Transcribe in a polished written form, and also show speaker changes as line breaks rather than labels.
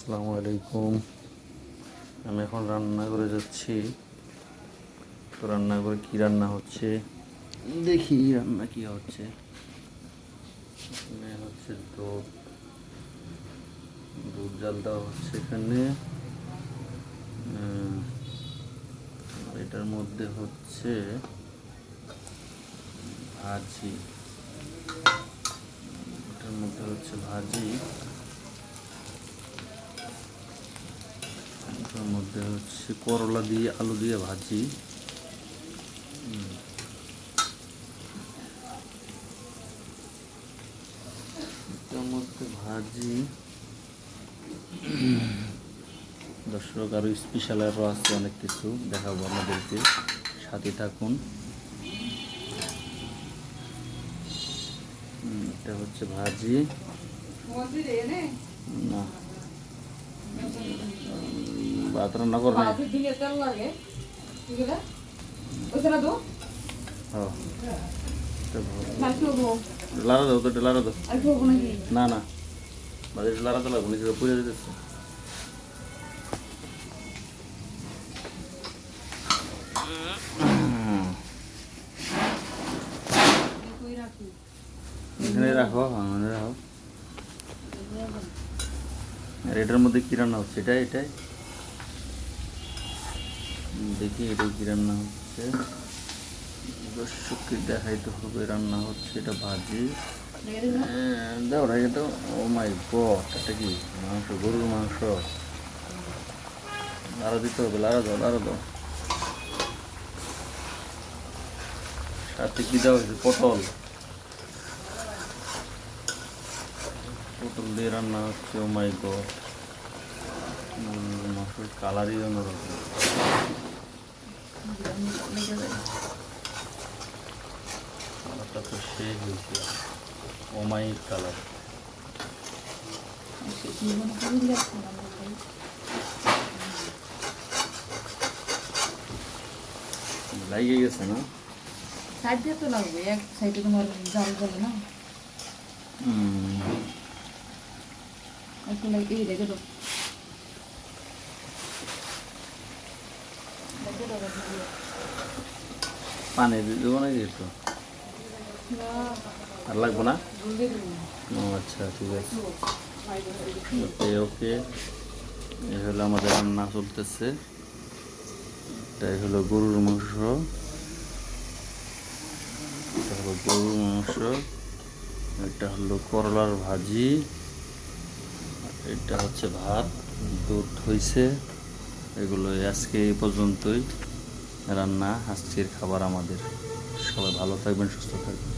আসসালামু আলাইকুম। আমি এখন রান্না করে যাচ্ছি। তো রান্না করে কি রান্না হচ্ছে দেখি। রান্না কি হচ্ছে, এখানে হচ্ছে দুধ দুধ জাল দেওয়া হচ্ছে এখানে। এটার মধ্যে হচ্ছে ভাজি, এটার মধ্যে হচ্ছে ভাজি, এটার মধ্যে হচ্ছে করলা দিয়ে আলু দিয়ে ভাজি। এটার মধ্যে ভাজি। দর্শক, আরও স্পেশাল আরও আছে অনেক কিছু দেখাবো আপনাদেরকে, সাথে থাকুন। এটা হচ্ছে ভাজি না, ভাত রান্না করে লাড়া দাও, তো লাড়া দাও। না না, ভাজি লাড়াতে লাগবো, নিজেরা পুড়ে দিতেছে। এখানে রাখো, এখানে রাখো। আর এটার মধ্যে কি রান্না হচ্ছে? এটাই দেখি, এটাই কি রান্না হচ্ছে। দর্শককে দেখাইতে হবে রান্না হচ্ছে। এটা ভাজি দাও, রেখে দাও। ও মাই গড, এটা কি মাংস? গরুর মাংস। লাড়া দিতে হবে, লাড়া দাও, লাড়া দাও। সাথে কি দেওয়া হয়েছে? পটল পটল দিয়ে রান্না হচ্ছে। ও মাই গড, মাংসের কালারই অন্যরকম। কালারটা তো সেই হয়েছে, অমায়িক কালার। লাগিয়ে গেছে না?
সাইড দিয়ে তো লাগবে, এক সাইডে তোমার জাল জ্বলে না। একটু লাগে এই রেখে দাও।
পানি দেবো নাকি একটু? আর লাগবো না? ও আচ্ছা, ঠিক আছে। ওকে ওকে, এই হলো আমাদের রান্না চলতেছে। এটাই হলো গরুর মাংস, এটা হলো গরুর মাংস, এটা হলো করলার ভাজি, এটা হচ্ছে ভাত, দুধ হয়েছে। এগুলো আজকে এই পর্যন্তই রান্না, আজকের খাবার আমাদের। সবাই ভালো থাকবেন, সুস্থ থাকবেন।